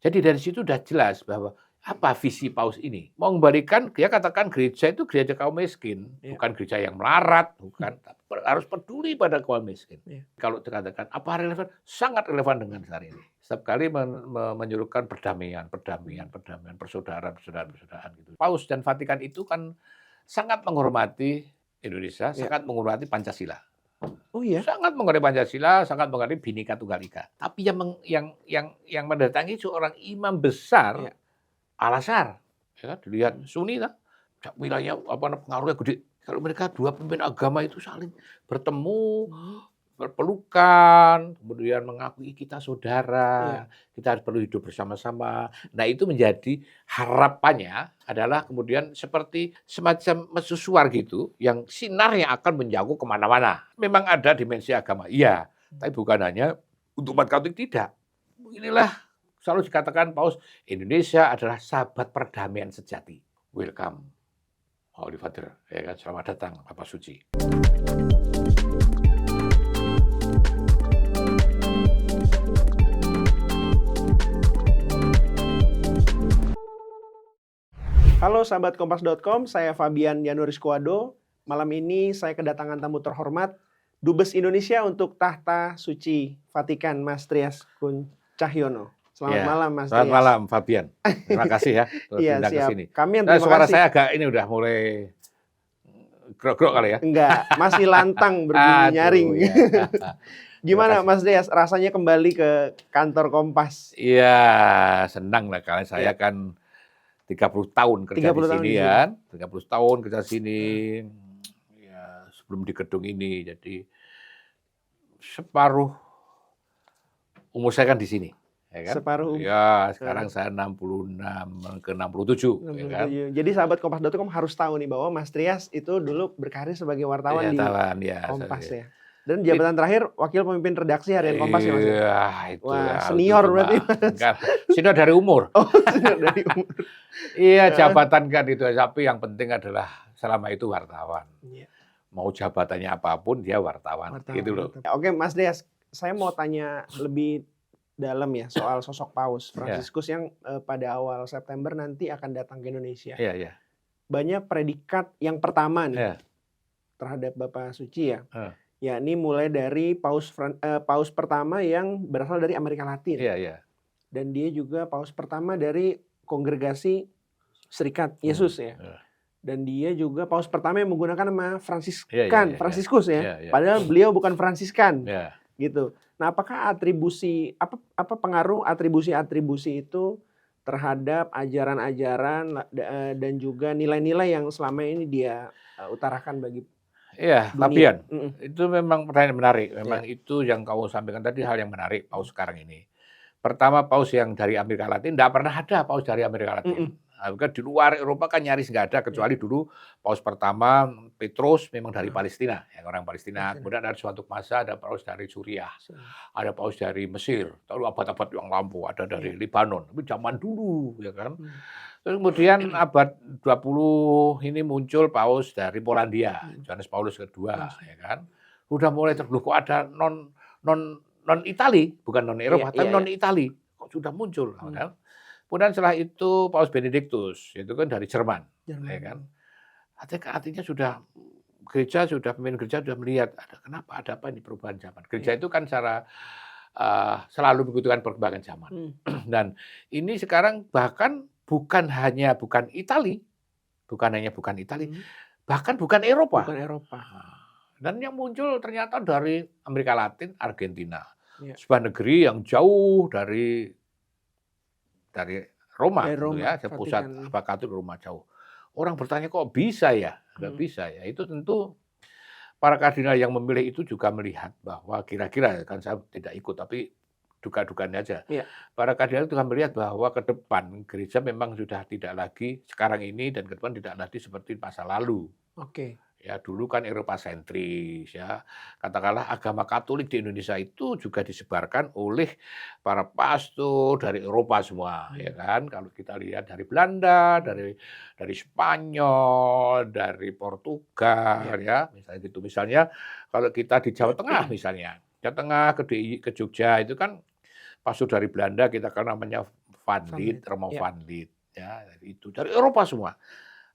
Jadi dari situ udah jelas bahwa apa visi Paus ini? Mau mengembalikan dia katakan gereja itu gereja kaum miskin, Iya. bukan gereja yang melarat, bukan, harus peduli pada kaum miskin. Iya. Kalau dikatakan apa relevan? Sangat relevan dengan hari ini. Setiap kali menyuruhkan perdamaian, persaudaraan gitu. Paus dan Vatikan itu kan sangat menghormati Indonesia, Iya. sangat menghormati Pancasila. Oh iya? Sangat mengerti Pancasila, sangat mengerti Bhinneka Tunggal Ika. Tapi yang mendatangi seorang imam besar Iya. Al-Azhar, ya kan, dilihat Sunni kan, wilayahnya pengaruhnya gede. Kalau mereka dua pemimpin agama itu saling bertemu, berpelukan, kemudian mengakui kita saudara, Iya. kita perlu hidup bersama-sama. Nah, itu menjadi harapannya adalah kemudian seperti semacam mercusuar gitu, yang sinarnya akan menjangkau kemana-mana. Memang ada dimensi agama, iya, tapi bukan hanya untuk umat Katolik, tidak. Inilah selalu dikatakan Paus, Indonesia adalah sahabat perdamaian sejati. Welcome, Holy Father, ya kan, selamat datang, Bapak Suci. Halo sahabat kompas.com, saya Fabian Januaris Kuado. Malam ini saya kedatangan tamu terhormat, Dubes Indonesia untuk Tahta Suci Vatikan, Mas Trias Kun Cahyono. Selamat malam, Mas Selamat Trias. malam, Fabian. Terima kasih ya sudah Iya, diundang ke siap. sini. Kami yang Nah, terima suara kasih. saya agak ini udah mulai grok-grok kali ya. Enggak, masih lantang berbunyi nyaring. Ya. Gimana Mas Trias, rasanya kembali ke kantor Kompas? Iya, senang lah karena saya Iya. kan 30 tahun kerja 30 di tahun sini di sini. kan. 30 tahun kerja sini. Ya, sebelum di gedung ini. Jadi separuh umur saya kan di sini. Ya kan? Separuh umur. Ya, sekarang saya 66 ke 67, ya kan? Jadi sahabat Kompas.com harus tahu nih bahwa Mas Trias itu dulu berkarir sebagai wartawan di Kompas ya. Dan jabatan terakhir wakil pemimpin redaksi Harian Kompas ya Mas ya. Iya, itu. Wah, ya, senior itu berarti cuma, Mas. enggak, senior dari umur. Oh, senior dari umur. Iya, jabatan kan itu, tapi yang penting adalah selama itu wartawan. Iya. Mau jabatannya apapun dia wartawan, gitu loh. Oke, Mas Trias, saya mau tanya lebih dalam ya soal sosok Paus Fransiskus yang pada awal September nanti akan datang ke Indonesia. Iya, iya. Banyak predikat yang pertama nih Iya. terhadap Bapak Suci ya. Heeh. Yakni mulai dari Paus pertama yang berasal dari Amerika Latin. Iya, iya. Dan dia juga Paus pertama dari Kongregasi Serikat Yesus ya. Dan dia juga Paus pertama yang menggunakan nama Fransiskan, Fransiskus ya. Padahal beliau bukan Fransiskan. Iya. Gitu. Nah, apakah apa pengaruh atribusi itu terhadap ajaran-ajaran dan juga nilai-nilai yang selama ini dia utarakan bagi Iya, dunia? Fabian, itu memang pertanyaan menarik. Memang itu yang kamu sampaikan tadi hal yang menarik Paus sekarang ini. Pertama, Paus yang dari Amerika Latin, tidak pernah ada Paus dari Amerika Latin. Di luar Eropa kan nyaris nggak ada, kecuali dulu Paus pertama Petrus memang dari Palestina, yang orang Palestina. Kemudian ada suatu masa ada Paus dari Suriah, ada Paus dari Mesir, lalu abad-abad yang lampau ada dari Lebanon, tapi zaman dulu, ya kan. Terus kemudian abad 20 ini muncul Paus dari Polandia, Johannes Paulus kedua, ya kan. Udah mulai terbelah kok ada non Itali, bukan non Eropa, tapi non Itali, kok sudah muncul, kan. Kemudian setelah itu Paus Benediktus, itu kan dari Jerman, ya kan. Artinya pemimpin gereja sudah melihat kenapa ada apa ini perubahan zaman. Gereja itu kan selalu mengikuti perkembangan zaman. Dan ini sekarang bahkan bukan hanya Itali, bahkan bukan Eropa. Dan yang muncul ternyata dari Amerika Latin, Argentina, sebuah negeri yang jauh dari Roma, ya, pusat Katolik Roma jauh. Orang bertanya kok bisa ya? Nggak bisa ya. Itu tentu para kardinal yang memilih itu juga melihat bahwa kira-kira, kan saya tidak ikut, tapi duga-duganya aja. Para kardinal juga melihat bahwa ke depan gereja memang sudah tidak lagi sekarang ini dan ke depan tidak lagi seperti masa lalu. Ya, dulu kan Eropa sentris, ya. Katakanlah agama Katolik di Indonesia itu juga disebarkan oleh para pastor dari Eropa semua, ya kan. Kalau kita lihat dari Belanda, dari Spanyol, dari Portugal, ya, misalnya gitu. Misalnya kalau kita di Jawa Tengah misalnya, Jawa Tengah ke Jogja itu kan pastor dari Belanda, kita kenal namanya Van Van Lith, Lith, Romo ya. Van Lith, ya itu dari Eropa semua.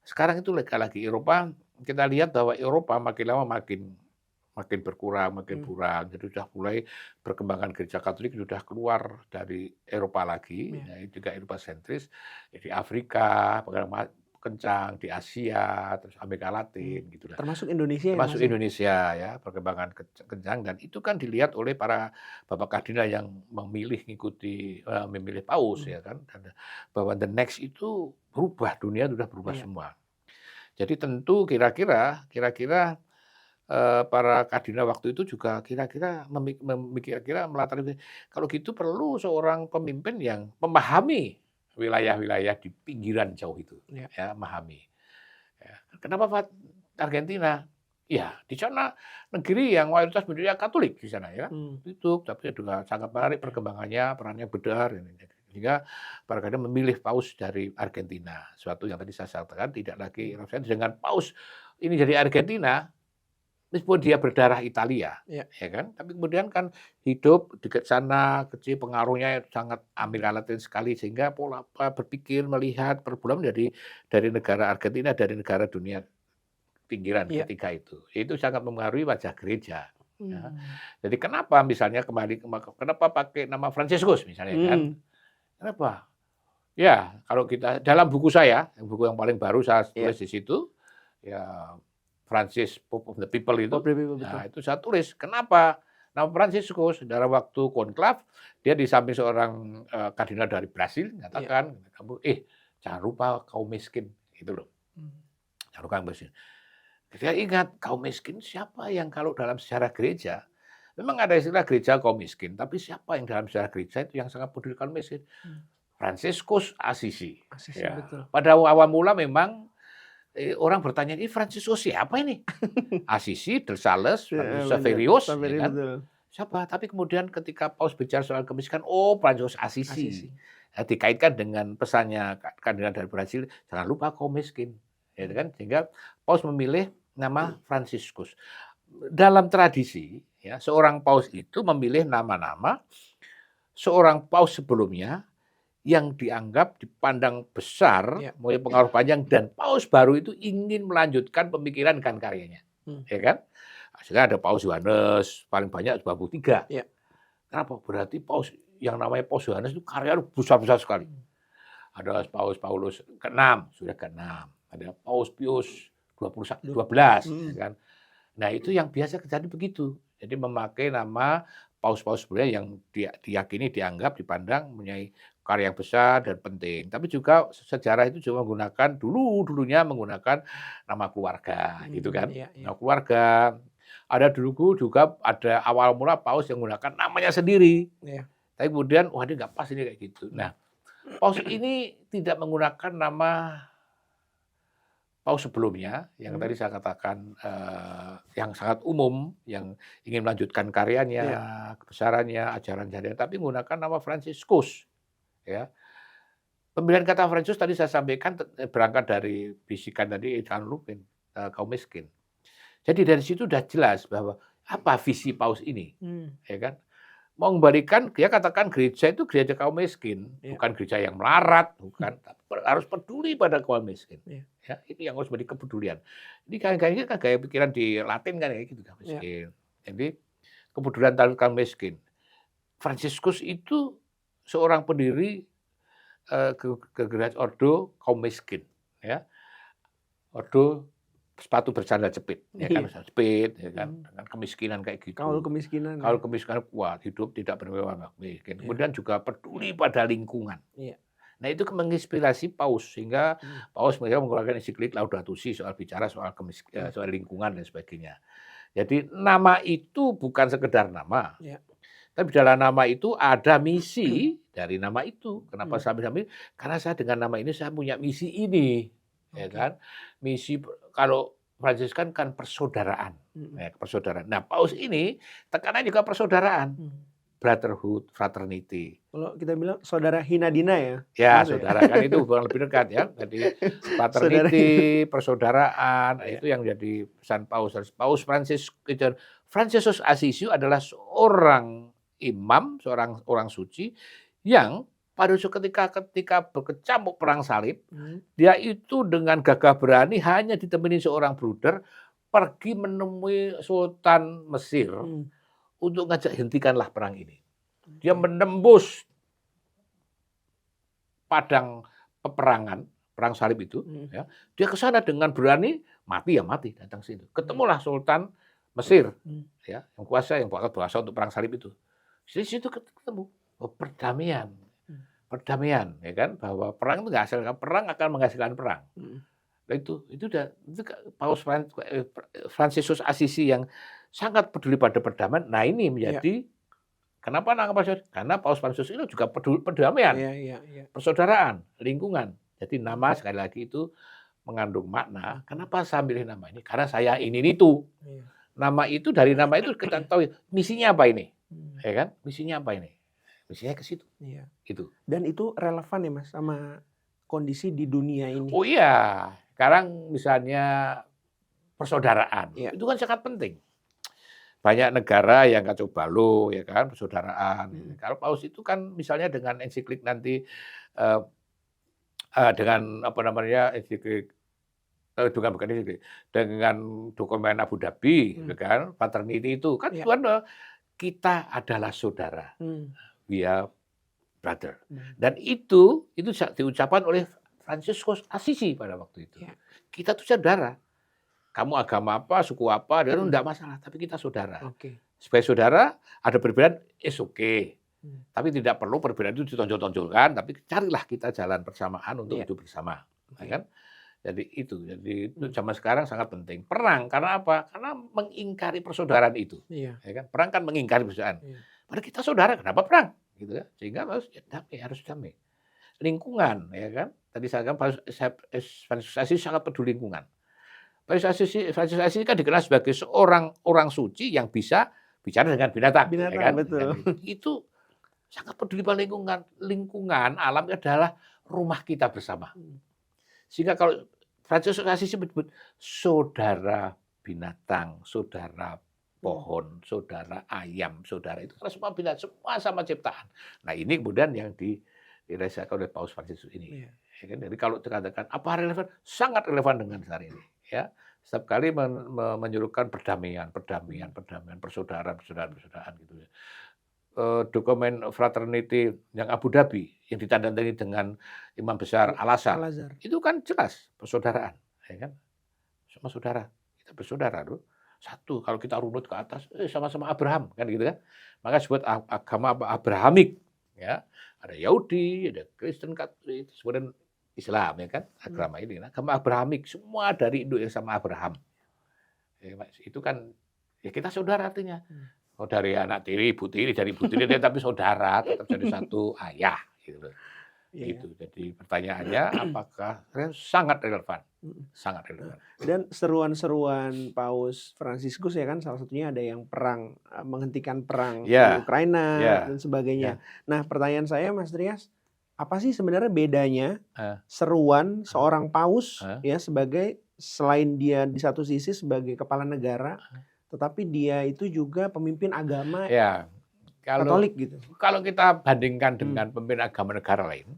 Sekarang itu lagi Eropa, kita lihat bahwa Eropa makin lama makin berkurang, makin Hmm. kurang. Jadi sudah mulai perkembangan gereja Katolik sudah keluar dari Eropa lagi, Ya. ya, juga Eropa sentris, di Afrika, kencang, di Asia, terus Amerika Latin, gitu lah. Termasuk Indonesia ya, Termasuk Mas, ya? Indonesia ya, perkembangan kencang dan itu kan dilihat oleh para bapak kardinal yang memilih paus Hmm. ya kan, dan bahwa the next itu berubah, dunia sudah berubah Iya. semua. Jadi tentu kira-kira para kardinal waktu itu juga kira-kira melatar kalau gitu perlu seorang pemimpin yang memahami wilayah-wilayah di pinggiran jauh itu, Iya. ya, memahami. Ya. Kenapa Argentina? Ya, di sana negeri yang mayoritas penduduknya Katolik di sana ya. Itu tapi juga sangat menarik perkembangannya, perannya besar sehingga para kardinal memilih paus dari Argentina. Suatu yang tadi saya katakan tidak lagi dengan paus ini dari Argentina meskipun dia berdarah Italia, Iya. ya kan? Tapi kemudian kan hidup dekat sana, kecil pengaruhnya sangat Amerika Latin sekali sehingga pola berpikir, melihat perbulan dari negara Argentina, dari negara dunia pinggiran Iya. ketika itu. Itu sangat mempengaruhi wajah gereja. Ya. Hmm. Jadi kenapa misalnya kenapa pakai nama Fransiskus misalnya kan? Kenapa? Ya, kalau kita dalam buku saya, buku yang paling baru saya tulis di situ, ya Francis Pope of the People itu, Pope of the People, betul. nah itu saya tulis. Kenapa? Nama Fransiskus dalam waktu konklav dia di samping seorang kardinal dari Brasil mengatakan, kamu jangan lupa kaum miskin, gitu loh. Jangan lupa kaum miskin. Dia ingat kaum miskin siapa yang kalau dalam sejarah gereja memang ada istilah gereja kaum miskin, tapi siapa yang dalam sejarah gereja itu yang sangat peduli kaum miskin? Fransiskus Assisi. Assisi, Ya. betul. Pada awal mula memang orang bertanya, ini Fransiskus siapa ini? Assisi, de Sales, Saverius, ya kan? Siapa? Tapi kemudian ketika Paus bicara soal kemiskinan, Fransiskus Assisi. Ya, dikaitkan dengan pesannya kardinal dari Brasil, jangan lupa kaum miskin. Ya kan? Sehingga Paus memilih nama Fransiskus. Dalam tradisi, ya, seorang Paus itu memilih nama-nama seorang Paus sebelumnya yang dianggap dipandang besar, punya pengaruh panjang, dan Paus baru itu ingin melanjutkan pemikiran dan karyanya, ya kan? Sehingga ada Paus Yohanes, paling banyak 23. Ya. Kenapa? Berarti Paus yang namanya Paus Yohanes itu karyanya besar-besar sekali. Ada Paus Paulus ke-6, sudah ke-6. Ada Paus Pius 12, ya kan? Nah itu yang biasa terjadi begitu. Jadi memakai nama paus-paus sebelumnya yang diyakini, dianggap, dipandang mempunyai karya yang besar dan penting. Tapi juga sejarah itu juga menggunakan dulunya menggunakan nama keluarga, gitu kan? Nama keluarga. Ada dulu juga ada awal mula paus yang menggunakan namanya sendiri. Tapi kemudian, wah ini nggak pas ini kayak gitu. Nah, paus ini tidak menggunakan nama paus sebelumnya yang tadi saya katakan yang sangat umum, yang ingin melanjutkan karyanya, kebesarannya, ajaran jadinya, tapi menggunakan nama Fransiskus. Ya. Pemilihan kata Fransiskus tadi saya sampaikan berangkat dari bisikan tadi jangan lupa kaum miskin. Jadi dari situ sudah jelas bahwa apa visi paus ini, ya kan? Mau mengembalikan, dia katakan gereja itu gereja kaum miskin, bukan gereja yang melarat, bukan, harus peduli pada kaum miskin. Ya, ini yang harus menjadi kepedulian. Ini kan gaya pikiran di Latin kan kayak gitu, kaum miskin. Jadi kepedulian terhadap kaum miskin. Fransiskus itu seorang pendiri gereja ordo kaum miskin, ya. Ordo sepatu bersandal jepit, ya kan, jepit, ya kan, dengan kemiskinan kayak gitu. Kaul kemiskinan. Kaul kemiskinan kuat, hidup tidak bermewah miskin. Kemudian juga peduli pada lingkungan. Nah itu menginspirasi Paus sehingga Paus mengeluarkan ensiklik Laudato Si soal bicara soal soal lingkungan dan sebagainya. Jadi nama itu bukan sekedar nama, tapi dalam nama itu ada misi dari nama itu. Kenapa sampai karena saya dengan nama ini saya punya misi ini. Ya kan, misi kalau Fransiskan kan persaudaraan, persaudaraan. Nah Paus ini tekanannya juga persaudaraan, brotherhood, fraternity. Kalau kita bilang saudara Hinadina ya? Ya saudara kan itu bukan lebih dekat ya. Jadi fraternity, persaudaraan, itu yang jadi pesan Paus. Paus Fransiskus Assisi adalah seorang imam, seorang orang suci yang pada suatu ketika berkecamuk perang salib, dia itu dengan gagah berani hanya ditemani seorang bruder pergi menemui Sultan Mesir untuk ngajak hentikanlah perang ini. Dia menembus padang peperangan, perang salib itu, ya. Dia ke sana dengan berani, mati ya mati, datang sini. Ketemulah Sultan Mesir, ya, yang kuasa untuk perang salib itu. Di situ ketemu perdamaian, ya kan, bahwa perang itu nggak hasilkan perang akan menghasilkan perang. Nah, itu Paus Fransiskus Assisi yang sangat peduli pada perdamaian. Nah, ini menjadi kenapa karena Paus Fransiskus ini juga peduli perdamaian, persaudaraan, lingkungan. Jadi nama sekali lagi itu mengandung makna. Kenapa saya pilih nama ini? Karena saya ini itu. Dari nama itu kita tahu misinya apa ini, ya kan? Misinya apa ini? Misinya ke situ. Gitu. Dan itu relevan ya Mas sama kondisi di dunia ini. Oh iya, sekarang misalnya persaudaraan, itu kan sangat penting. Banyak negara yang kacau balau, ya kan, persaudaraan. Kalau Paus itu kan misalnya dengan ensiklik nanti dengan apa namanya ensiklik bukan ensiklik, dengan dokumen Abu Dhabi, ya kan, Fraternity itu kan Tuhan kita adalah saudara, we are brother. Dan itu diucapkan oleh Fransiskus Assisi pada waktu itu. Kita tuh saudara. Kamu agama apa, suku apa, itu enggak masalah, tapi kita saudara. Sebagai saudara, ada perbedaan, okay. Tapi tidak perlu perbedaan itu ditonjol-tonjolkan, tapi carilah kita jalan persamaan untuk hidup bersama. Ya kan? Jadi itu zaman sekarang sangat penting. Perang, karena apa? Karena mengingkari persaudaraan itu. Ya kan? Perang kan mengingkari persaudaraan. Padahal kita saudara, kenapa perang? Gitu ya. Sehingga harus damai. Lingkungan, ya kan? Tadi saya katakan Fransiskus Assisi sangat peduli lingkungan. Fransiskus Assisi kan dikenal sebagai seorang orang suci yang bisa bicara dengan binatang, ya kan? Betul. Itu sangat peduli pada lingkungan. Lingkungan alam adalah rumah kita bersama. Sehingga kalau Fransiskus Assisi menyebut saudara binatang, saudara pohon, saudara ayam, saudara itu karena semua binatang, semua sama ciptaan. Nah, ini kemudian yang dirasakan oleh Paus Fransiskus ini. Ya kan? Jadi kalau dikatakan apa relevan, sangat relevan dengan hari ini. Ya, setiap kali menyuruhkan perdamaian, persaudaraan gitu ya. Dokumen Fraternity yang Abu Dhabi yang ditandatangani dengan Imam Besar Al-Azhar. Itu kan jelas persaudaraan, ya kan? Sama saudara, kita bersaudara loh. Satu, kalau kita runut ke atas, sama-sama Abraham, kan gitu kan? Maka disebut agama Abrahamik, ya. Ada Yahudi, ada Kristen, Katolik, kemudian Islam, ya kan, agama ini, agama Abrahamik, semua dari induk yang sama Abraham. Ya, itu kan, ya kita saudara artinya. Oh, dari anak tiri, ibu tiri, dari ibu tiri, tapi saudara, tetap jadi satu ayah, gitu. Gitu. Jadi pertanyaannya, apakah sangat relevan? Sangat relevan. Dan seruan-seruan Paus Fransiskus ya kan, salah satunya ada yang perang, menghentikan perang di Ukraina dan sebagainya. Nah, pertanyaan saya, Mas Trias, apa sih sebenarnya bedanya seruan seorang paus ya sebagai selain dia di satu sisi sebagai kepala negara, tetapi dia itu juga pemimpin agama Katolik gitu. Kalau kita bandingkan dengan pemimpin agama negara lain,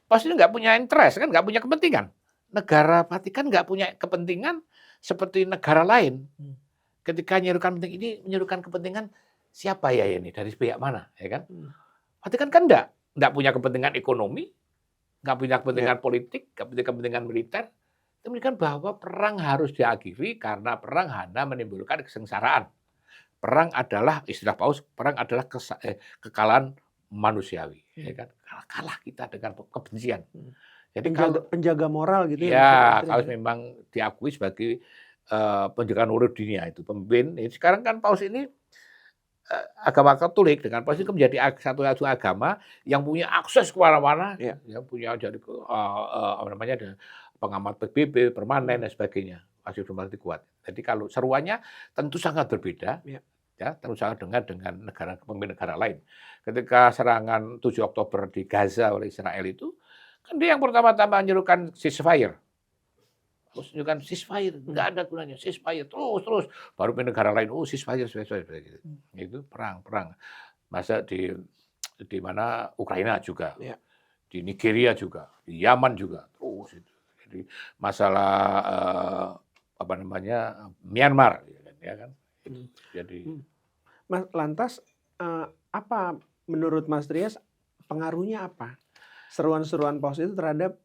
pasti nggak punya interest kan, nggak punya kepentingan. Negara Vatikan nggak punya kepentingan seperti negara lain. Ketika menyerukan kepentingan siapa ya ini dari pihak mana, ya kan? Vatikan kan nggak punya kepentingan ekonomi, nggak punya kepentingan politik, nggak punya kepentingan militer. Itu menunjukkan bahwa perang harus diakhiri karena perang hanya menimbulkan kesengsaraan. Perang adalah istilah Paus, perang adalah kekalahan manusiawi, ya kan? Kalah kita dengan kebencian. Jadi penjaga moral gitu ya. Ya, kalau memang diakui sebagai penjaga moral dunia itu pemimpin. Sekarang kan Paus ini agama Katolik dengan Paus itu menjadi satu agama yang punya akses kemana-mana, yang punya jadi apa namanya ada pengamat PBB permanen dan sebagainya, masih belum kuat. Jadi kalau seruannya tentu sangat berbeda, ya tentu sangat dengan pemimpin negara lain. Ketika serangan 7 Oktober di Gaza oleh Israel itu, kan dia yang pertama-tama menyerukan ceasefire. Terus menunjukkan ceasefire, nggak ada gunanya, ceasefire terus, baru negara lain, ceasefire, itu perang. Masa di mana Ukraina juga. di Nigeria juga, di Yaman juga, terus itu. Jadi masalah apa namanya Myanmar, ya kan. Hmm. Jadi Hmm. Mas, lantas apa menurut Mas Trias pengaruhnya apa? Seruan-seruan paus itu terhadap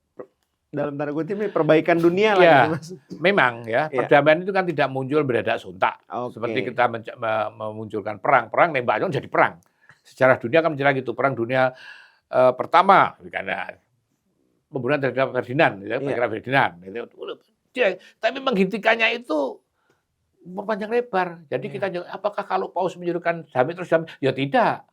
dalam tanda kutip ini perbaikan dunia lah gitu ya, Mas. memang ya Iya. perdamaian itu kan tidak muncul mendadak sontak. Seperti Oke. kita memunculkan perang nembaknya jadi perang. Sejarah dunia kan menjelaskan gitu, perang dunia pertama karena pembunuhan terhadap Ferdinand, ya, Iya. Pangeran Ferdinand. Tapi menghentikannya itu panjang lebar. Jadi Iya. kita apakah kalau paus menyuruhkan damai terus damai? Ya tidak.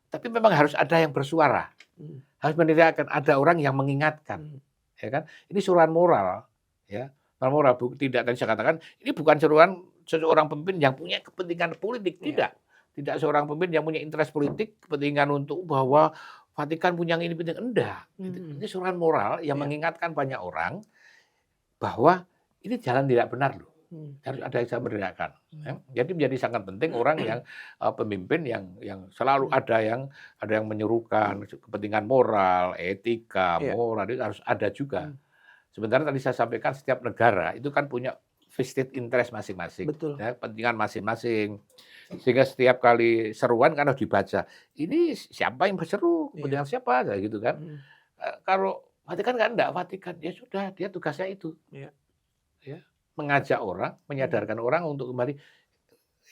Tapi memang harus ada yang bersuara. Hmm. Harus meneriakan, ada orang yang mengingatkan. Hmm. Ya kan? Ini suruhan moral, ya. Moral tidak tadi saya katakan ini bukan seruan seorang pemimpin yang punya kepentingan politik, tidak. Tidak seorang pemimpin yang punya interest politik, kepentingan untuk bahwa Vatikan punya ini penting, enggak. Ini suruhan moral yang mengingatkan banyak orang bahwa ini jalan tidak benar loh. Harus ada yang bisa meneriakan. Jadi menjadi sangat penting orang yang pemimpin yang selalu ada yang menyuruhkan kepentingan moral, etika, moral itu harus ada juga. Sementara tadi saya sampaikan setiap negara itu kan punya vested interest masing-masing, ya, kepentingan masing-masing. Sehingga setiap kali seruan kan harus dibaca. Ini siapa yang berseru, kepentingan siapa, gitu kan. Kalau Vatikan kan enggak, Vatikan ya sudah dia tugasnya itu. Ya, mengajak orang, menyadarkan orang untuk kembali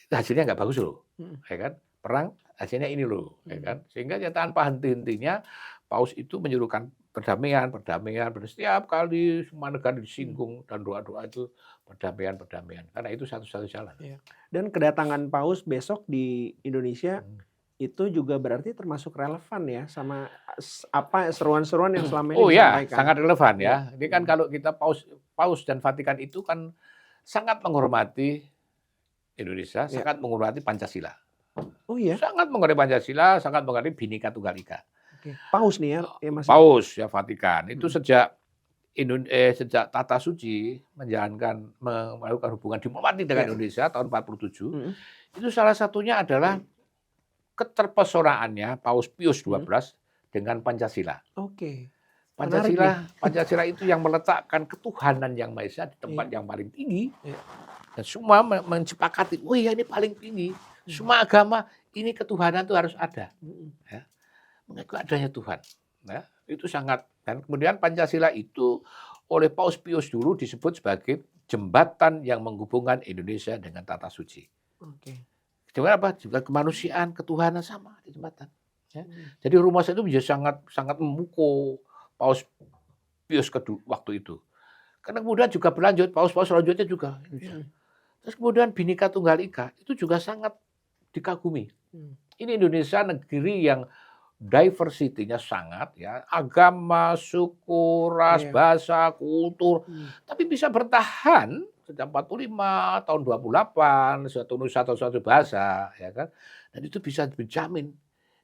hasilnya nggak bagus loh, ya kan? Perang hasilnya ini loh, ya kan? Sehingga ya tanpa henti-hentinya paus itu menyuruhkan perdamaian. Setiap kali semua negara disinggung dan doa-doa itu perdamaian. Karena itu satu-satu jalan. Dan kedatangan paus besok di Indonesia itu juga berarti termasuk relevan ya sama apa seruan-seruan yang selama ini disampaikan. Sangat relevan ya. Ini kan kalau kita paus dan Vatikan itu kan sangat menghormati Indonesia, sangat menghormati Pancasila. Oh iya. Sangat menghormati Pancasila, sangat menghormati Bhinneka Tunggal Ika. Paus nih ya Mas. Paus ya Vatikan itu sejak Tata Suci melakukan hubungan diplomatik dengan Indonesia tahun 47, itu salah satunya adalah keterpesonaannya Paus Pius XII dengan Pancasila. Oke. Pancasila itu yang meletakkan ketuhanan yang Maha Esa di tempat yang paling tinggi. Dan semua menyepakati, oh iya ini paling tinggi. Semua agama ini ketuhanan itu harus ada. Ya. Mengaku adanya Tuhan. Ya, itu sangat. Dan kemudian Pancasila itu oleh Paus Pius dulu disebut sebagai jembatan yang menghubungkan Indonesia dengan Tata Suci. Jembatan apa? Jembatan kemanusiaan, ketuhanan sama di jembatan. Ya. Jadi rumus itu menjadi sangat memukul Paus Pius kedua waktu itu. Karena kemudian juga berlanjut, paus-paus selanjutnya juga. Terus kemudian Bhinneka Tunggal Ika itu juga sangat dikagumi. Ini Indonesia negeri yang diversity-nya sangat, ya, agama, suku, ras, bahasa, kultur, tapi bisa bertahan sejak 45 tahun 28 satu nusa atau satu bahasa, ya kan? Dan itu bisa dijamin.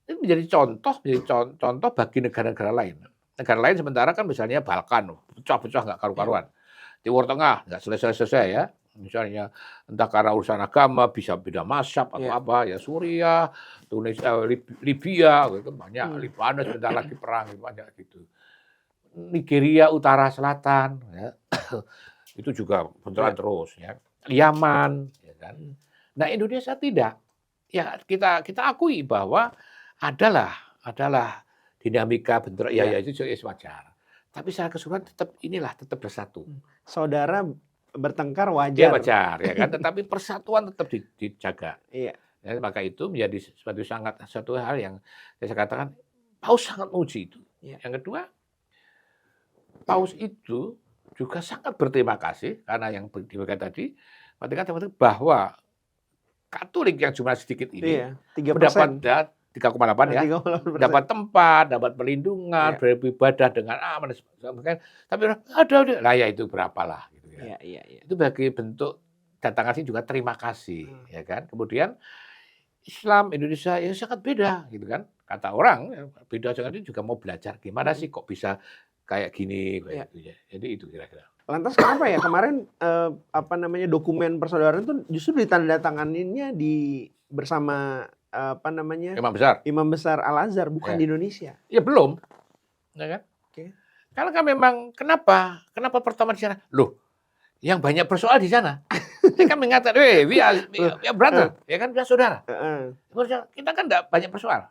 Ini menjadi contoh bagi negara-negara lain. Negara lain sementara kan misalnya Balkan, pecah-pecah nggak karu-karuan. Timur Tengah nggak selesai-selesai ya. Misalnya entah karena urusan agama bisa beda mazhab atau apa ya, Suriah, Tunisia, Libya gitu banyak, Libanon sebentar lagi perang banyak gitu. Nigeria Utara Selatan ya. Itu juga bentrokan terus ya. Yaman ya kan. Nah, Indonesia tidak. Ya kita akui bahwa adalah dinamika bentrok itu wajar. Tapi secara keseluruhan tetap bersatu. Saudara bertengkar wajar. Ya wajar ya kan, tetapi persatuan tetap dijaga. Iya. Ya, maka itu menjadi satu hal yang saya katakan Paus sangat menguji itu. Yang kedua, Paus itu juga sangat berterima kasih karena yang diberikan tadi, bahwa Katolik yang cuma sedikit ini mendapat 3,8 ya, dapat tempat, dapat perlindungan, beribadah dengan aman. Tapi ada lah ya itu berapalah gitu ya. Itu bagi bentuk datang kasih juga terima kasih ya kan. Kemudian Islam Indonesia ya sangat beda gitu kan. Kata orang beda sangat itu juga mau belajar gimana sih kok bisa kayak gini kayak gitu ya. Jadi itu kira-kira. Lantas kenapa ya kemarin dokumen persaudaraan itu justru ditandatanganinnya bersama Imam Besar Al Azhar bukan di Indonesia? Ya belum. ya kan? Oke. Kalau kan memang kenapa pertama di sana? Loh, yang banyak bersoal di sana. Dia kan mengatakan, Loh, we are brother, ya kan, kita saudara. heeh. Kita kan enggak banyak bersoal.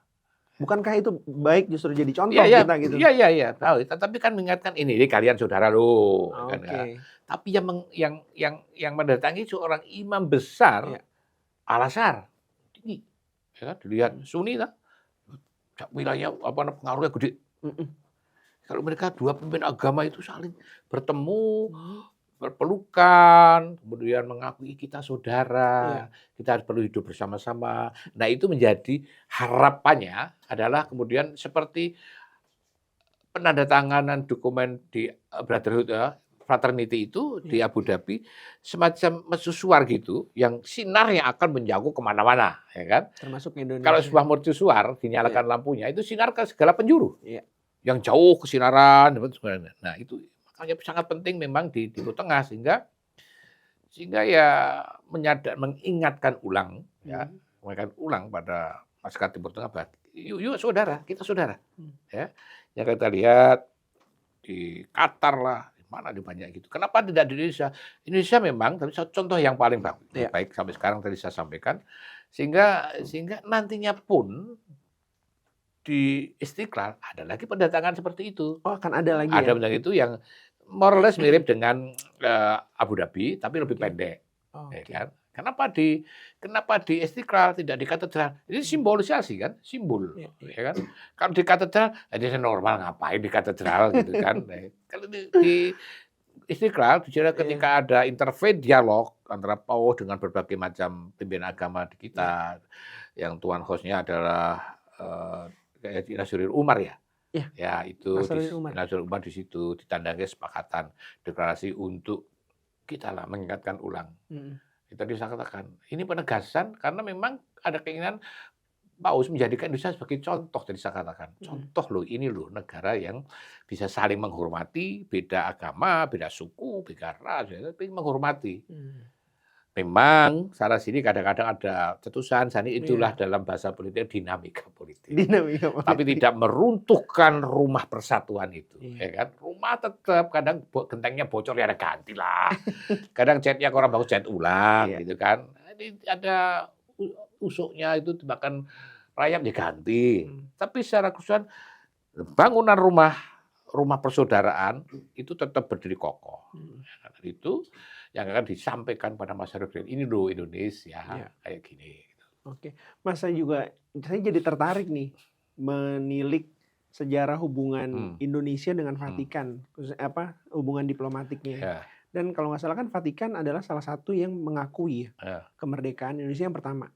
Bukankah itu baik justru jadi Iya, contoh iya, kita gitu? iya, tahu. Tetapi kan mengingatkan ini kalian saudara loh, kan ya. Oke. Tapi yang mendatangi seorang imam besar Iya. Al-Azhar tinggi, ya kan, dilihat Mhm. Sunni lah, wilayahnya pengaruhnya gede. Mhm. Kalau mereka dua pemimpin agama itu saling bertemu, Mhm. berpelukan, kemudian mengakui kita Iya. saudara, kita harus perlu hidup bersama-sama. Nah, itu menjadi harapannya adalah kemudian seperti penandatanganan dokumen di Brotherhood Fraternity itu di Iya. Abu Dhabi, semacam mercusuar gitu, yang sinarnya akan menjangkau kemana-mana, ya kan. Termasuk Kalau Indonesia. sebuah mercusuar Iya. dinyalakan lampunya, itu sinar ke segala penjuru, Iya. yang jauh kesinaran, sebenarnya. Nah, itu makanya sangat penting memang di Timur Tengah, sehingga ya mengingatkan ulang, ya, Mhm. mengingatkan ulang pada masyarakat Timur Tengah bahwa yuk saudara, kita saudara, Mhm. ya. Yang kita lihat di Qatar lah, di mana di banyak gitu. Kenapa tidak di Indonesia? Indonesia memang tapi contoh yang paling Iya. baik sampai sekarang tadi saya sampaikan, sehingga nantinya pun di Istiqlal ada lagi pendatangan seperti itu. Oh, akan ada lagi ya? Ada pendatangan itu yang more or less mirip dengan Abu Dhabi, tapi lebih Oke. pendek, ya Oke. kan. Kenapa di Istiqlal tidak di katedral? Ini simbolisasi kan, simbol, Iya, iya. ya kan. Kalau di katedral, ini normal ngapain di katedral gitu kan. Nah, kalau di Istiqlal, bicara Iya. ketika ada interfaith dialog antara Paus dengan berbagai macam pimpinan agama di Iya. kita, yang tuan hostnya adalah Kiai Nazdruddin Umar ya. Iya. Ya itu Nazdruddin Umar. Nazdruddin Umar di situ ditandai kesepakatan deklarasi untuk kita lah mengingatkan ulang. Mhm. Tadi saya katakan, ini penegasan karena memang ada keinginan Paus menjadikan Indonesia sebagai contoh, tadi saya katakan. Mhm. Contoh loh, ini loh negara yang bisa saling menghormati, beda agama, beda suku, beda ras, tapi menghormati. Mhm. Memang sana sini kadang-kadang ada cetusan, itulah Iya. dalam bahasa politik dinamika politik. Dinamika Tapi politik. tidak meruntuhkan rumah persatuan itu, Iya. ya kan. Rumah tetap kadang gentengnya bocor ya ada ganti lah. Kadang catnya kurang bagus cat ulang Iya. gitu kan. Ini ada usuknya itu dimakan rayap ya ganti. Tapi secara keseluruhan bangunan rumah persaudaraan itu tetap berdiri kokoh. Dan itu yang akan disampaikan pada masyarakat, ini loh Indonesia Iya. kayak gini. Oke, Mas saya jadi tertarik nih menilik sejarah hubungan Indonesia dengan Vatikan, hubungan diplomatiknya. Ya, Dan kalau nggak salah kan Vatikan adalah salah satu yang mengakui ya. kemerdekaan Indonesia yang pertama.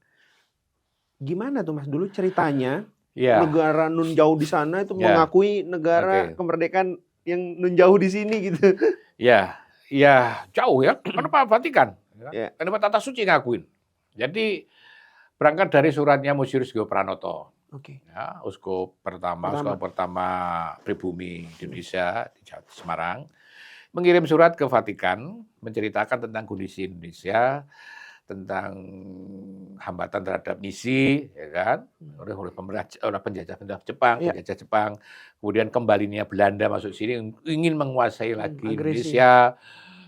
Gimana tuh Mas dulu ceritanya Ya, negara nun jauh di sana itu Ya. mengakui negara Oke. kemerdekaan yang nun jauh di sini gitu? ya jauh ya. Kenapa Vatikan? Ya. Kenapa Tata Suci ngakuin? Jadi berangkat dari suratnya Monsinyur Sugio Pranoto, Oke. ya, uskup pertama pribumi Indonesia di Semarang, mengirim surat ke Vatikan menceritakan tentang kondisi Indonesia, tentang hambatan terhadap misi, ya kan, oleh penjajah Iya. Jepang, kemudian kembalinya Belanda masuk sini ingin menguasai lagi Agresi. Indonesia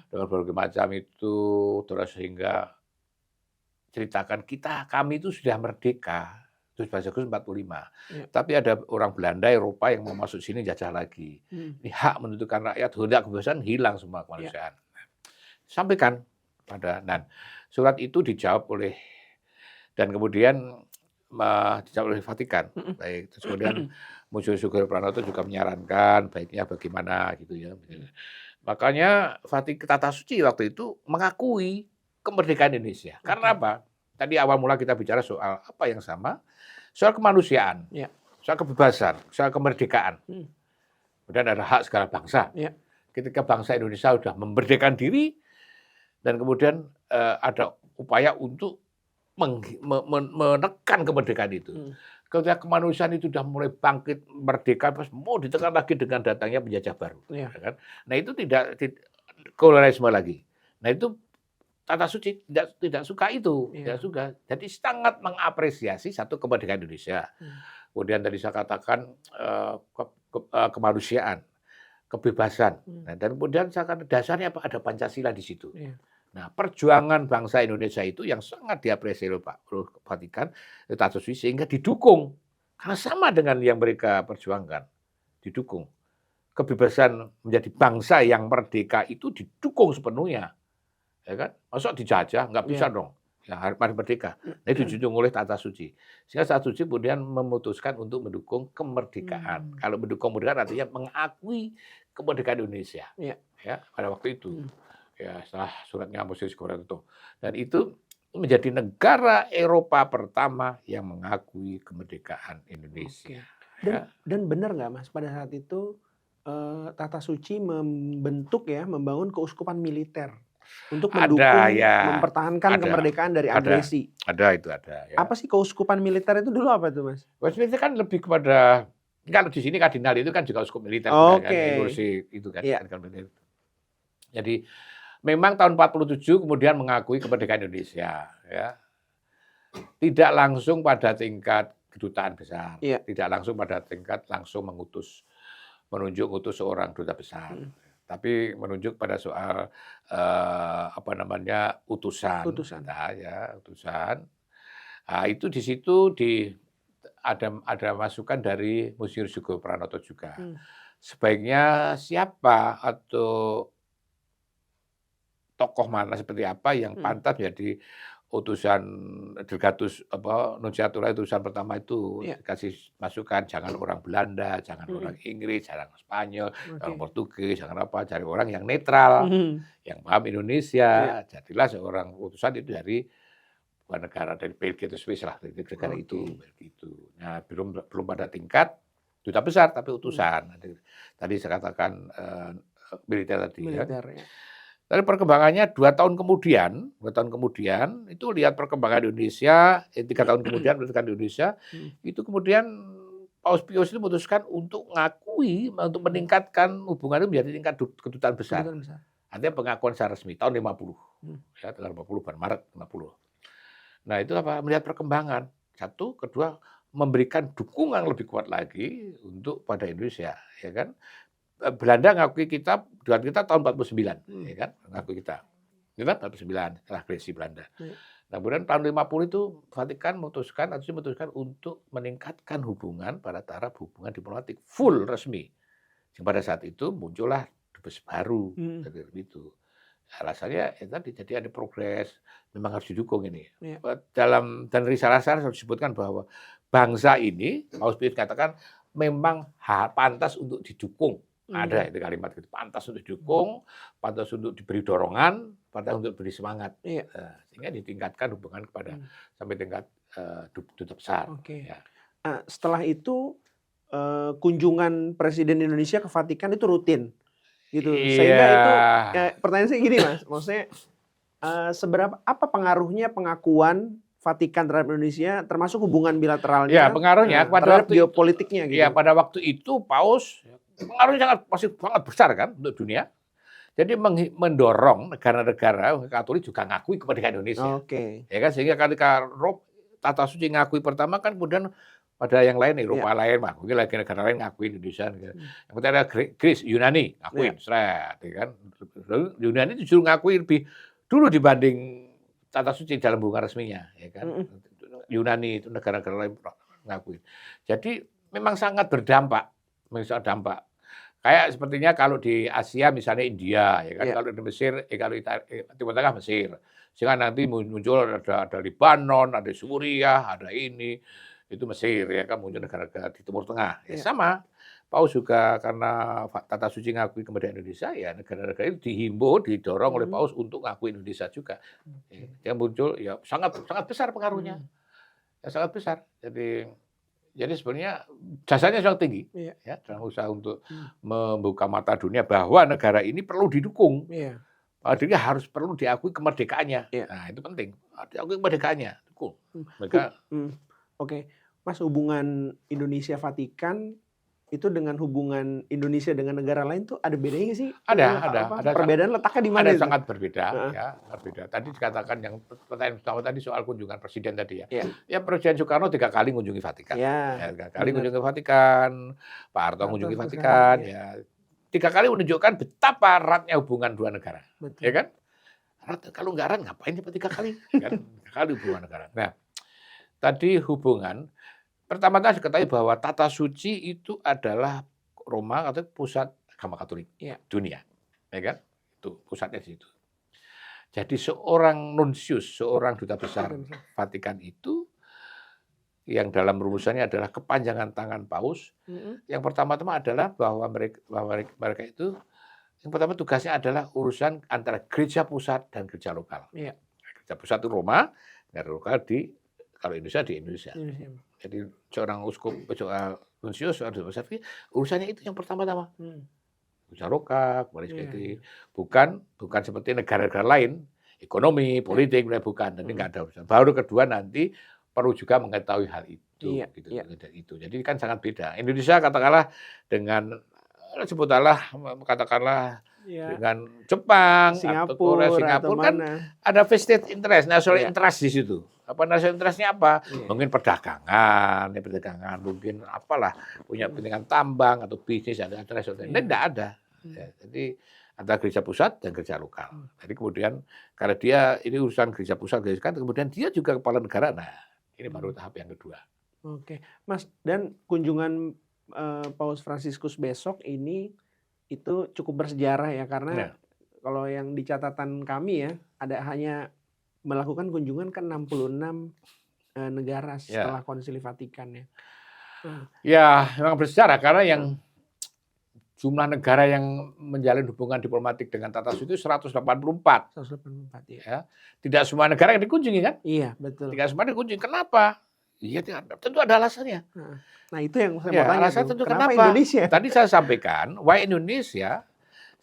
dengan berbagai macam itu, terus sehingga ceritakan kami itu sudah merdeka. Terus bahasa Inggris 45. Iya. Tapi ada orang Belanda, Eropa yang mau masuk sini jajah lagi. Ini hak menentukan rakyat, hendak kebebasan hilang semua kemanusiaan. Sampaikan dan surat itu dijawab oleh dan kemudian dijawab oleh Vatikan. Baik, terus kemudian Monsinyur Sugio Pranoto juga menyarankan baiknya bagaimana gitu ya. Makanya Tata Suci waktu itu mengakui kemerdekaan Indonesia. Karena apa? Tadi awal mula kita bicara soal apa yang sama, soal kemanusiaan, Ya. soal kebebasan, soal kemerdekaan. Kemudian ada hak segala bangsa. Ya. Ketika bangsa Indonesia sudah memerdekakan diri, dan kemudian ada upaya untuk menekan kemerdekaan itu. Ketika kemanusiaan itu sudah mulai bangkit, merdeka, terus mau ditekan lagi dengan datangnya penjajah baru. Ya. Kan? Nah itu tidak kolonialisme lagi. Nah itu Tata Suci tidak suka itu, tidak suka. Jadi sangat mengapresiasi satu kemerdekaan Indonesia. kemudian tadi saya katakan kemanusiaan, kebebasan. Nah, dan kemudian saya katakan dasarnya apa? Ada Pancasila di situ. Iya. Nah, perjuangan bangsa Indonesia itu yang sangat diapresiasi oleh Vatikan, Tato Suci, sehingga didukung. Karena sama dengan yang mereka perjuangkan, didukung. Kebebasan menjadi bangsa yang merdeka itu didukung sepenuhnya. Ya kan? Masa dijajah? Nggak bisa dong. Ya, harus merdeka. Nah, itu dijunjung oleh Tata Suci. Sehingga Tata Suci kemudian memutuskan untuk mendukung kemerdekaan. Kalau mendukung kemerdekaan artinya mengakui kemerdekaan Indonesia. Iya. Ya, pada waktu itu. Ya, setelah suratnya Moses Goreto. Dan itu menjadi negara Eropa pertama yang mengakui kemerdekaan Indonesia. Oke. Dan benar nggak Mas, pada saat itu Tata Suci membangun keuskupan militer untuk mendukung, mempertahankan kemerdekaan dari agresi. Ada. Ya. Apa sih keuskupan militer itu dulu apa tuh Mas? Keuskupan militer kan lebih kepada, kalau di sini kardinal itu kan juga uskup militer. Oke. Kan, ngurusi itu kan. Iya. Jadi memang tahun 47 kemudian mengakui kemerdekaan Indonesia. Ya. Tidak langsung pada tingkat kedutaan besar. Iya. Tidak langsung pada tingkat langsung menunjuk seorang duta besar. Tapi menunjuk pada soal utusan. Nah, ya, utusan. Nah, itu di situ ada masukan dari Monsinyur Sugo Pranoto juga. Sebaiknya siapa atau tokoh mana seperti apa yang pantas menjadi utusan delegatus nunciatura utusan pertama itu. Kasih masukan, jangan orang Belanda, jangan orang Inggris, jangan Spanyol, jangan Portugis, jangan apa, cari orang yang netral, yang paham Indonesia. Jadilah seorang utusan itu dari bukan negara, dari Belgia atau Swiss lah, dari negara itu. Nah, belum pada tingkat duta besar tapi utusan. Tadi saya katakan militer tadi. Militer, ya. Dari perkembangannya 2 tahun kemudian itu lihat perkembangan Indonesia, 3 tahun kemudian perkembangan Indonesia, itu kemudian Paus Pius itu memutuskan untuk meningkatkan hubungan itu menjadi tingkat kedutaan besar. Artinya pengakuan secara resmi tahun 50. Ya, tanggal 50 bulan Maret 50. Nah, itu apa? Melihat perkembangan. Satu, kedua, memberikan dukungan lebih kuat lagi untuk pada Indonesia, ya kan? Belanda ngakui kita tahun 49, ya kan? Ngakui kita. Kita 49 setelah agresi Belanda. Nah, kemudian tahun 50 itu Vatikan memutuskan untuk meningkatkan hubungan pada taraf hubungan diplomatik full resmi. Pada saat itu muncullah dubes baru itu. Alasannya tadi jadi ada progres, memang harus didukung ini. Dan risalah saya harus disebutkan bahwa bangsa ini, Paus Pius katakan memang pantas untuk didukung. Ada itu kalimat itu, pantas untuk didukung, pantas untuk diberi dorongan, pantas untuk diberi semangat. Sehingga ditingkatkan hubungan kepada sampai tingkat duta besar. Ya. Setelah itu kunjungan Presiden Indonesia ke Vatikan itu rutin, gitu. Sehingga itu pertanyaan saya gini Mas, maksudnya apa pengaruhnya pengakuan Vatikan terhadap Indonesia, termasuk hubungan bilateralnya? Ya, pengaruhnya pada waktu geopolitiknya, gitu. Ya, pada waktu itu Paus pengaruhnya sangat besar kan untuk dunia. Jadi mendorong negara-negara Katolik juga ngakui kemerdekaan Indonesia. Ya kan, sehingga ketika Tata Suci ngakui pertama kan kemudian pada yang lain, Eropa lain, mungkin lagi negara lain ngakui Indonesia. Yang penting ada Greece, Yunani ngakuin, ya kan. Yunani justru ngakui lebih dulu dibanding Tata Suci dalam hubungan resminya, ya kan. Yunani itu negara-negara lain ngakuin. Jadi memang sangat berdampak, Kayak sepertinya kalau di Asia misalnya India, ya kan. Kalau di Mesir, kalau Timur Tengah Mesir. Sehingga nanti muncul ada Lebanon, ada Suriah, ada ini, itu Mesir, ya kan, muncul negara-negara di Timur Tengah. Ya sama. Paus juga karena Tata Suci ngakui kemerdekaan Indonesia, ya negara-negara itu dihimbau, didorong oleh Paus untuk ngakui Indonesia juga. Yang muncul ya sangat besar pengaruhnya. Ya sangat besar. Jadi sebenarnya jasanya sangat tinggi, ya, dalam usaha untuk membuka mata dunia bahwa negara ini perlu didukung. Jadi perlu diakui kemerdekaannya. Nah, itu penting. Diakui kemerdekaannya. Dukung. Mereka. Mas, hubungan Indonesia Vatikan itu dengan hubungan Indonesia dengan negara lain tuh ada bedanya nggak sih? Ada Perbedaan letaknya di mana ada itu? sangat berbeda, Heeh. ya, berbeda. Tadi dikatakan yang pertanyaan pertama tadi soal kunjungan presiden tadi ya. Iya. Ya Presiden Soekarno 3 kali mengunjungi Vatikan. Ya, Ya, 3 kali benar. mengunjungi Vatikan, Pak Harto Harto mengunjungi sampai sekarang, Vatikan, iya. ya. 3 kali menunjukkan betapa eratnya hubungan dua negara, ya Betul. kan? Kalau nggak erat ngapain sampai 3 kali, kan? 3 kali hubungan negara. Nah, tadi hubungan pertama-tama diketahui bahwa Tata Suci itu adalah Roma atau pusat agama Katolik Iya. dunia, ya kan? Itu pusatnya di situ. Jadi seorang nunsius, seorang duta besar Vatikan itu yang dalam rumusannya adalah kepanjangan tangan Paus. Yang pertama-tama adalah bahwa mereka itu yang pertama tugasnya adalah urusan antara gereja pusat dan gereja lokal. Iya. Gereja pusat itu Roma, dan lokal kalau Indonesia di Indonesia. Indonesia. Jadi seorang uskup, seorang nunsius, seorang duta besar, urusannya itu yang pertama-tama. Gereja lokal, Iya. bukan seperti negara-negara lain, ekonomi, politik, bukan. Nanti nggak ada urusan. Baru kedua nanti perlu juga mengetahui hal itu. Iya, Gitu, iya. itu. Jadi kan sangat beda. Indonesia katakanlah dengan sebutlah katakanlah Iya. dengan Jepang atau Singapura Korea, atau Singapura kan mana. ada vested interest, national Iya. interest di situ. Apa national interest-nya apa? Iya. Mungkin perdagangan, mungkin apalah, punya kepentingan tambang atau bisnis ada interest. Ini enggak ada. Ya, jadi antara gereja pusat dan gereja lokal. Jadi kemudian karena dia ini urusan gereja pusat, kemudian dia juga kepala negara. Nah, ini baru tahap yang kedua. Oke, Mas, dan kunjungan Paus Fransiskus besok ini itu cukup bersejarah ya, karena kalau yang di catatan kami ya, ada hanya melakukan kunjungan ke 66 negara setelah Konsili Vatikan ya. Ya, memang bersejarah karena yang jumlah negara yang menjalin hubungan diplomatik dengan Tata Suci itu 184. 184 ya. Ya. Tidak semua negara yang dikunjungi kan? Iya, betul. Tidak semua dikunjungi. Kenapa? Iya, tentu ada alasannya. Nah, itu yang saya mau tanya. Alasan tentu kenapa Indonesia? Indonesia? Tadi saya sampaikan, why Indonesia?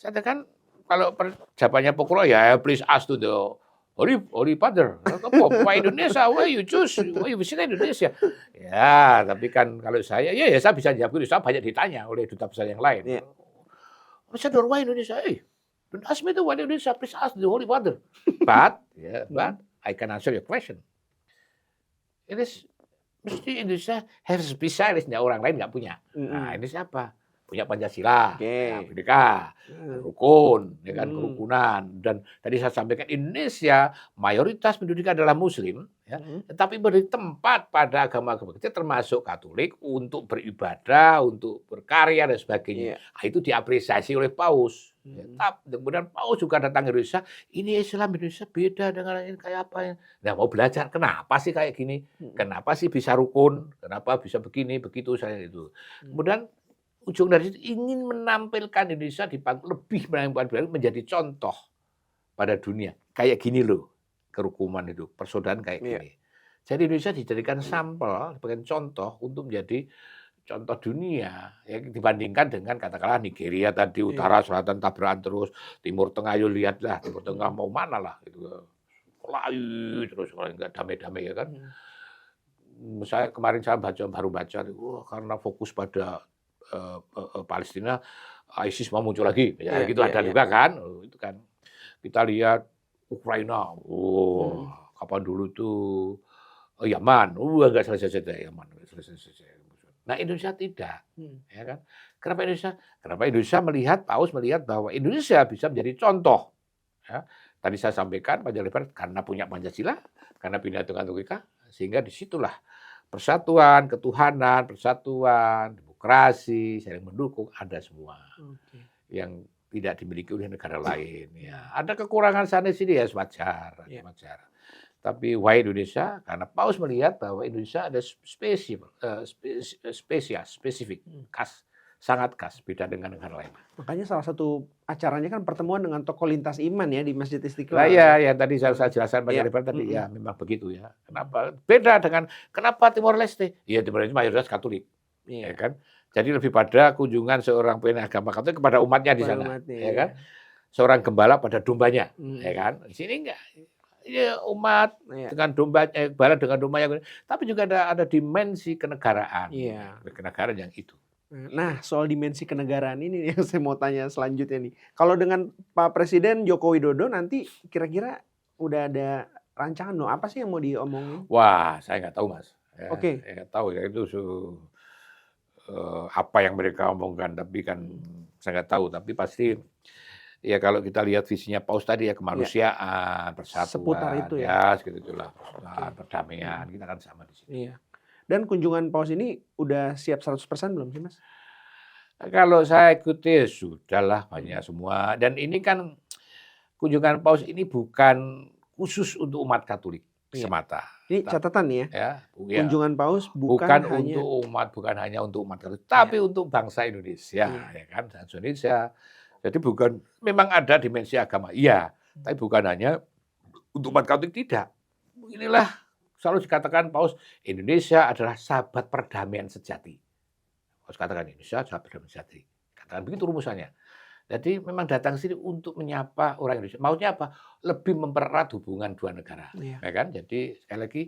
Saya katakan kalau jawabannya Pokro ya please ask to the Holy Father. Why Indonesia? Why you choose? Why you visit Indonesia? Ya, tapi kan kalau saya, ya saya bisa jawab itu. Saya banyak ditanya oleh duta besar yang lain. Yeah. Saya why Indonesia? Don't ask me to why Indonesia. Please ask the Holy Father. But I can answer your question. It is mesti Indonesia have spesialis, orang lain nggak punya. Nah, ini siapa? Punya Pancasila, Bhinneka, rukun, ya kan, kerukunan. Dan tadi saya sampaikan Indonesia mayoritas penduduknya adalah Muslim, ya, tetapi beri tempat pada agama-agama kecil termasuk Katolik untuk beribadah, untuk berkarya dan sebagainya. Nah, itu diapresiasi oleh Paus. Kemudian Paus juga datang ke Indonesia. Ini Islam Indonesia beda dengan ini kayak apa ya? Nah, mau belajar kenapa sih kayak gini? Kenapa sih bisa rukun? Kenapa bisa begini, begitu saya itu. Kemudian ujung dari itu ingin menampilkan Indonesia lebih menjadi contoh pada dunia. Kayak gini loh, kerukunan itu, persaudaraan kayak gini. Jadi Indonesia dijadikan sampel, sebagai contoh untuk menjadi contoh dunia. Ya, dibandingkan dengan katakanlah Nigeria tadi, utara, selatan, tabrakan terus, timur tengah, yuk lihatlah, timur tengah mau mana lah. Gitu. Layu terus, nggak damai-damai ya kan. Kemarin saya baru baca, karena fokus pada Palestina, ISIS mau muncul lagi, ya, gitu ada juga kan, itu kan kita lihat Ukraina, kapan dulu tuh Yaman, nggak selesai Yaman, Nah Indonesia tidak, ya kan? Kenapa Indonesia? Kenapa Indonesia Paus melihat bahwa Indonesia bisa menjadi contoh. Ya. Tadi saya sampaikan panjang lebar karena punya Pancasila, karena Bhinneka Tunggal Ika, sehingga disitulah persatuan, ketuhanan, persatuan, demokrasi, saling mendukung, ada semua. Yang tidak dimiliki oleh negara lain. Ya. Ada kekurangan sana sini ya wajar. Tapi why Indonesia? Karena Paus melihat bahwa Indonesia ada spesifik, khas, sangat khas, beda dengan negara lain. Makanya salah satu acaranya kan pertemuan dengan tokoh lintas iman ya di Masjid Istiqlal. Nah, ya tadi saya jelaskan pada lebar tadi ya memang begitu ya. Kenapa? Beda dengan kenapa Timor Leste? Ya Timor Leste mayoritas Katolik, ya kan. Jadi lebih pada kunjungan seorang pemimpin agama Katolik kepada umatnya di sana, ya kan. Seorang gembala pada dombanya, ya kan. Di sini enggak. Ya, umat dengan gembala dengan dombanya, tapi juga ada dimensi kenegaraan, kenegaraan yang itu. Nah, soal dimensi kenegaraan ini yang saya mau tanya selanjutnya nih. Kalau dengan Pak Presiden Joko Widodo nanti kira-kira udah ada rancangan loh, apa sih yang mau diomongin? Wah, saya nggak tahu Mas. Ya, Oke. saya nggak tahu ya itu apa yang mereka omongkan, tapi kan saya nggak tahu. Tapi pasti ya kalau kita lihat visinya Paus tadi ya Ya, kemanusiaan, seputar persatuan, itu ya. ya segitulah, Oke. persatuan, perdamaian, kita kan sama di sini. Iya. Dan kunjungan Paus ini udah siap 100% belum sih, Mas? Kalau saya ikuti ya sudahlah banyak semua. Dan ini kan kunjungan Paus ini bukan khusus untuk umat Katolik Iya. semata. Ini catatan nih ya. Ya, ya. Kunjungan Paus Bukan hanya bukan hanya untuk umat Katolik, Iya. tapi untuk bangsa Indonesia, Iya. ya kan, bangsa Indonesia. Jadi bukan memang ada dimensi agama, iya, tapi bukan hanya untuk umat Katolik, tidak. Inilah selalu dikatakan Paus, Indonesia adalah sahabat perdamaian sejati. Paus katakan Indonesia sahabat perdamaian sejati. Katakan begitu rumusannya. Jadi memang datang sini untuk menyapa orang Indonesia. Maunya apa? Lebih mempererat hubungan dua negara, Iya. ya kan? Jadi sekali lagi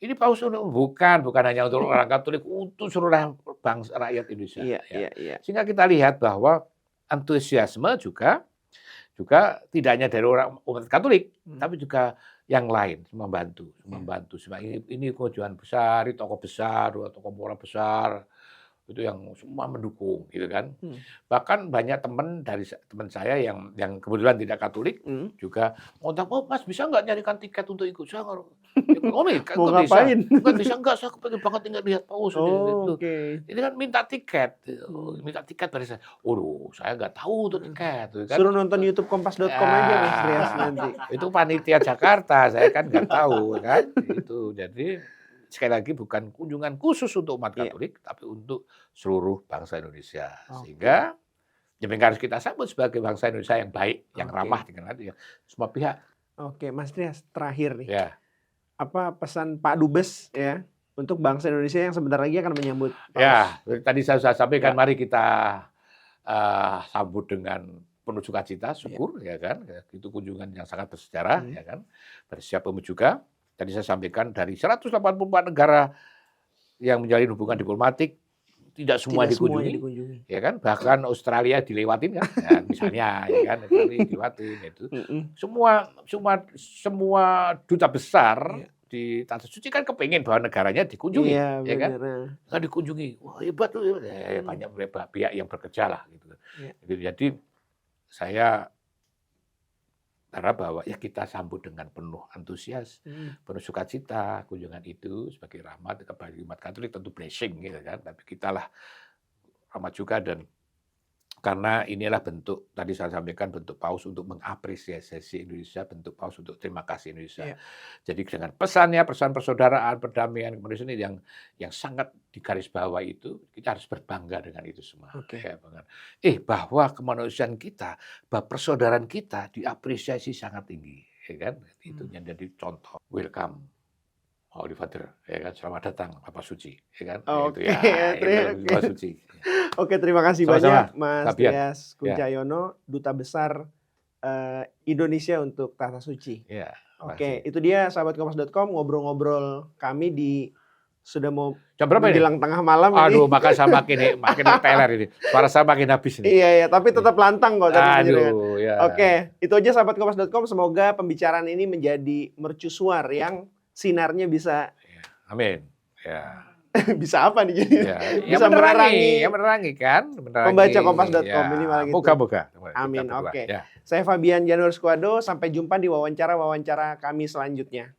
ini Paus bukan hanya untuk orang Katolik, untuk seluruh bangsa rakyat Indonesia. Iya, Ya. iya, iya. Sehingga kita lihat bahwa antusiasme juga tidak hanya dari orang umat Katolik, tapi juga yang lain membantu. Ini kunjungan besar, ini tokoh besar, tokoh moral besar, itu yang semua mendukung, gitu kan. Bahkan banyak teman saya yang kebetulan tidak Katolik juga ngontak, "Oh Mas bisa nggak nyarikan tiket untuk ikut?" Saya nggak, "Oh nih, Mau nggak bisa, ngapain? nggak bisa nggak, saya kepengen banget tinggal lihat Paus." Oh, Gitu. oke. Ini kan minta tiket dari saya. Waduh, saya nggak tahu untuk tiket, gitu kan. Suruh nonton YouTube kompas.com aja Mas Rias nanti. Itu panitia Jakarta, saya kan nggak tahu kan, itu. Jadi sekali lagi bukan kunjungan khusus untuk umat Iya. Katolik, tapi untuk seluruh bangsa Indonesia. Oke. Sehingga yang harus kita sambut sebagai bangsa Indonesia yang baik, yang Oke. ramah dengan ya, semua pihak. Oke, Mas Rias, terakhir nih. Ya, Apa pesan Pak Dubes ya untuk bangsa Indonesia yang sebentar lagi akan menyambut Paus? ya. Tadi saya sudah sampaikan, Ya. mari kita sambut dengan penuh sukacita, syukur, ya kan. Itu kunjungan yang sangat bersejarah, ya kan. Bersiap juga. Tadi saya sampaikan dari 184 negara yang menjalin hubungan diplomatik, tidak semua dikunjungi, ya kan? Bahkan Australia dilewatin kan, ya, misalnya, ya kan? Australia dilewatin itu. Semua duta besar di Tanah Suci kan kepengen bahwa negaranya dikunjungi, Iya, ya kan? benar. Nggak dikunjungi, wah hebat tuh, banyak pihak yang bekerja lah, gitu. Iya. Jadi saya harap bahwa ya kita sambut dengan penuh antusias, penuh sukacita kunjungan itu sebagai rahmat bagi umat Katolik, tentu blessing gitu kan. Tapi kita lah rahmat juga, dan karena inilah bentuk tadi saya sampaikan, bentuk Paus untuk mengapresiasi Indonesia, bentuk Paus untuk terima kasih Indonesia. Iya. Jadi dengan pesannya, pesan persaudaraan, perdamaian, kemanusiaan ini yang sangat digarisbawahi itu, kita harus berbangga dengan itu semua. Oke. Ya, bahwa kemanusiaan kita, bahwa persaudaraan kita diapresiasi sangat tinggi, ya kan? Itu yang jadi contoh. Welcome, Holy Father, ya kan? Selamat datang, Bapak Suci, ya kan? Oke, Itu ya, Bapak Suci. Oke, terima kasih Sama-sama, banyak Mas Fabian. Rias Kuncayono, Duta Besar Indonesia untuk Tanah Suci. Ya, Oke, itu dia sahabat kompas.com, ngobrol-ngobrol kami sudah mau jam berapa ini? menjelang tengah malam ini. Aduh, maka saya makin teler ini. Suara saya makin habis ini. Iya, tapi tetap lantang kok tadi sendiri. Aduh, ya. Oke, itu aja sahabat kompas.com. Semoga pembicaraan ini menjadi mercusuar yang sinarnya bisa Amin. Ya. bisa apa nih jadi? Ya, Bisa menerangi kan? pembaca kompas.com ini malah gitu. Moga-moga. Amin. Kita berdua. Oke. Ya. Saya Fabian Januari Squado. Sampai jumpa di wawancara kami selanjutnya.